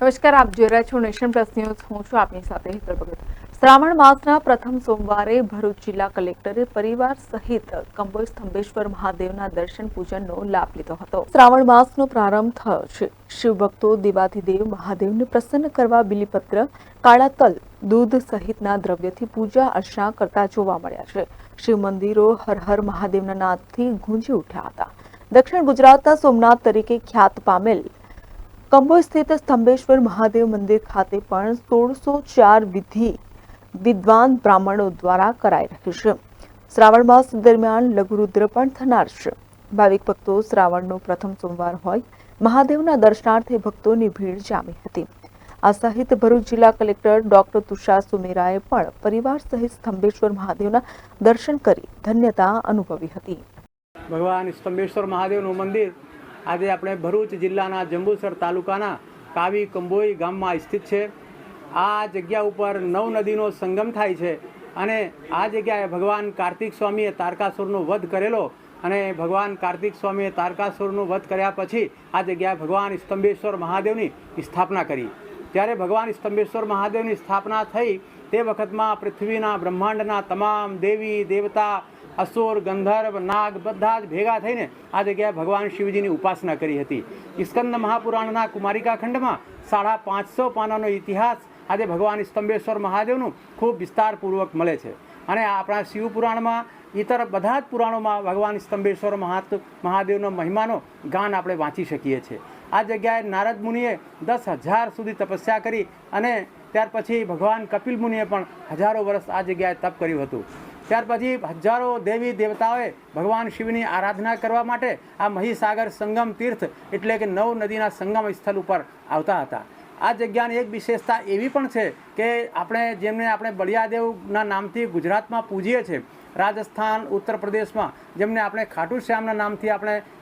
નમસ્કાર, આપ જોઈ રહ્યા છો નેશન પ્લસ ન્યૂઝ. હું છું આપની સાથે હેતલ ભગત. શ્રાવણ માસના પ્રથમ સોમવારે ભરૂચ જિલ્લા કલેક્ટરે પરિવાર સહિત કંબોઈ સ્તંભેશ્વર મહાદેવના દર્શન પૂજનનો લાભ લીધો હતો. શ્રાવણ માસનો પ્રારંભ થયો છે. શિવ ભક્તો દેવાધિદેવ મહાદેવને પ્રસન્ન કરવા બિલીપત્ર, કાળા તલ, દૂધ સહિતના દ્રવ્યથી પૂજા અર્ચના કરતા જોવા મળ્યા છે. શિવ મંદિરો હર હર મહાદેવના નાદથી ગુંજી ઉઠ્યા હતા. દક્ષિણ ગુજરાતના સોમનાથ તરીકે ખ્યાત પામેલ કંબોઈ સ્થિત સ્તંભેશ્વર મહાદેવ મંદિર ખાતે પણ 1604 વિધિ વિદ્વાન બ્રાહ્મણો દ્વારા કરાઈ રહી છે. શ્રાવણ માસ દરમિયાન લઘુરુદ્ર પણ થનાર છે. ભાવિક ભક્તો શ્રાવણનો પ્રથમ સોમવાર હોય મહાદેવના દર્શનાર્થે ભક્તોની ભીડ જામી હતી. આ સહિત ભરૂચ જિલ્લા કલેક્ટર ડોક્ટર તુષાર સુમેરાએ પણ પરિવાર સહિત સ્તંભેશ્વર મહાદેવના દર્શન કરી ધન્યતા અનુભવી હતી. ભગવાન સ્તંભેશ્વર મહાદેવનું મંદિર આજે આપણે ભરૂચ જિલ્લાના જંબુસર તાલુકાના કાવી કંબોઈ ગામમાં સ્થિત છે. આ જગ્યા ઉપર નવ નદીનો સંગમ થાય છે અને આ જગ્યાએ ભગવાન કાર્તિક સ્વામીએ તારકાસુરનો વધ કરેલો અને ભગવાન કાર્તિક સ્વામીએ તારકાસુરનો વધ કર્યા પછી આ જગ્યાએ ભગવાન સ્તંભેશ્વર મહાદેવની સ્થાપના કરી. ત્યારે ભગવાન સ્તંભેશ્વર મહાદેવની સ્થાપના થઈ તે વખતમાં પૃથ્વીના બ્રહ્માંડના તમામ દેવી દેવતા, અસુર, ગંધર્વ, નાગ બધા જ ભેગા થઈને આ જગ્યાએ ભગવાન શિવજીની ઉપાસના કરી હતી. સ્કંદ મહાપુરાણના કુમારિકા ખંડમાં 550 પાનાનો ઇતિહાસ આજે ભગવાન સ્તંભેશ્વર મહાદેવનું ખૂબ વિસ્તારપૂર્વક મળે છે. અને આપણા શિવપુરાણમાં ઇતર બધા જ પુરાણોમાં ભગવાન સ્તંભેશ્વર મહાદેવનો મહિમાનો ગાન આપણે વાંચી શકીએ છીએ. આ જગ્યાએ નારદ મુનિએ 10,000 સુધી તપસ્યા કરી અને ત્યાર પછી ભગવાન કપિલ મુનિએ પણ હજારો વર્ષ આ જગ્યાએ તપ કર્યું હતું. ત્યાર પછી હજારો દેવી દેવતાઓએ ભગવાન શિવની આરાધના કરવા માટે આ મહીસાગર સંગમ તીર્થ એટલે કે 9 નદીના સંગમ સ્થળ ઉપર આવતા હતા. આ જગ્યાની એક વિશેષતા એવી પણ છે કે જેમને આપણે બળિયાદેવના નામથી ગુજરાતમાં પૂજીએ છીએ, રાજસ્થાન, ઉત્તર પ્રદેશમાં જેમને આપણે ખાટુ શ્યામના નામથી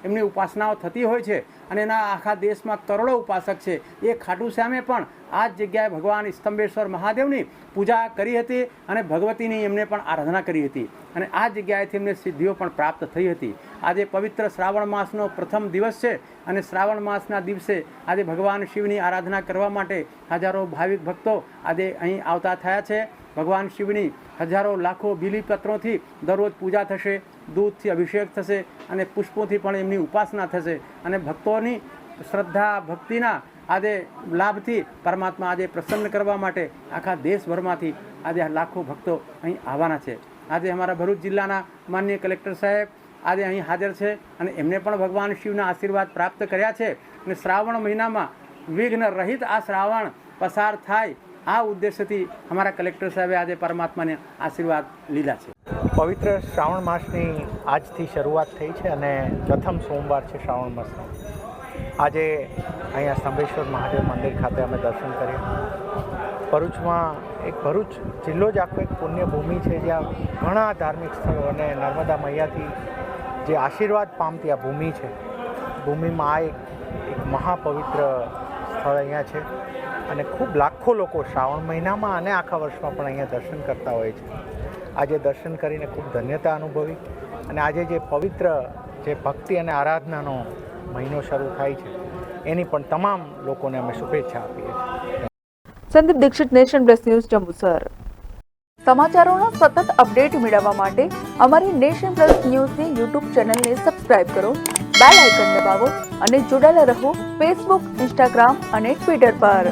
એમની ઉપાસનાઓ થતી હોય છે અને એના આખા દેશમાં કરોડો ઉપાસક છે. એ ખાટુ શ્યામે પણ આ જ જગ્યાએ ભગવાન સ્તંભેશ્વર મહાદેવની પૂજા કરી હતી અને ભગવતીની એમને પણ આરાધના કરી હતી અને આ જગ્યાએથી એમને સિદ્ધિઓ પણ પ્રાપ્ત થઈ હતી. આજે પવિત્ર શ્રાવણ માસનો પ્રથમ દિવસ છે અને શ્રાવણ માસના દિવસે આજે ભગવાન શિવની આરાધના કરવા માટે હજારો ભાવિક ભક્તો આજે અહીં આવતા થયા છે. ભગવાન શિવની હજારો લાખો બીલીપત્રોથી દરરોજ પૂજા થશે, દૂધથી અભિષેક થશે અને પુષ્પોથી પણ એમની ઉપાસના થશે અને ભક્તોની શ્રદ્ધા ભક્તિના આજે લાભથી પરમાત્મા આજે પ્રસન્ન કરવા માટે આખા દેશભરમાંથી આજે લાખો ભક્તો અહીં આવવાના છે. આજે અમારા ભરૂચ જિલ્લાના માનનીય કલેક્ટર સાહેબ આજે અહીં હાજર છે અને એમને પણ ભગવાન શિવના આશીર્વાદ પ્રાપ્ત કર્યા છે અને શ્રાવણ મહિનામાં વિઘ્ન રહિત આ શ્રાવણ પસાર થાય આ ઉદ્દેશ્યથી અમારા કલેક્ટર સાહેબે આજે પરમાત્માને આશીર્વાદ લીધા છે. પવિત્ર શ્રાવણ માસની આજથી શરૂઆત થઈ છે અને પ્રથમ સોમવાર છે શ્રાવણ માસનો. આજે અહીંયા સ્તંભેશ્વર મહાદેવ મંદિર ખાતે અમે દર્શન કર્યા. ભરૂચમાં ભરૂચ જિલ્લો જ આખો એક પુણ્યભૂમિ છે જ્યાં ઘણા ધાર્મિક સ્થળો અને નર્મદા મૈયાથી જે આશીર્વાદ પામતી આ ભૂમિ છે. ભૂમિમાં આ એક મહાપવિત્ર સ્થળ અહીંયા છે અને ખૂબ લાખો લોકો શ્રાવણ મહિનામાં અને આખા વર્ષમાં પણ અહીંયા દર્શન કરતા હોય છે. આજે દર્શન કરીને ખૂબ ધન્યતા અનુભવી અને આજે જે પવિત્ર જે ભક્તિ અને આરાધનાનો મહિનો શરૂ થાય છે એની પણ તમામ લોકોને અમે શુભેચ્છા આપીએ છીએ. Sandeep Dikshit, nation plus news, જંબુસર. સમાચારોના સતત અપડેટ મેળવવા માટે અમારી નેશન પ્લસ ન્યૂઝની યુટ્યુબ ચેનલને સબસ્ક્રાઇબ કરો, બેલ આઇકન દબાવો અને જોડાયેલા રહો ફેસબુક, ઇન્સ્ટાગ્રામ અને ટ્વિટર પર.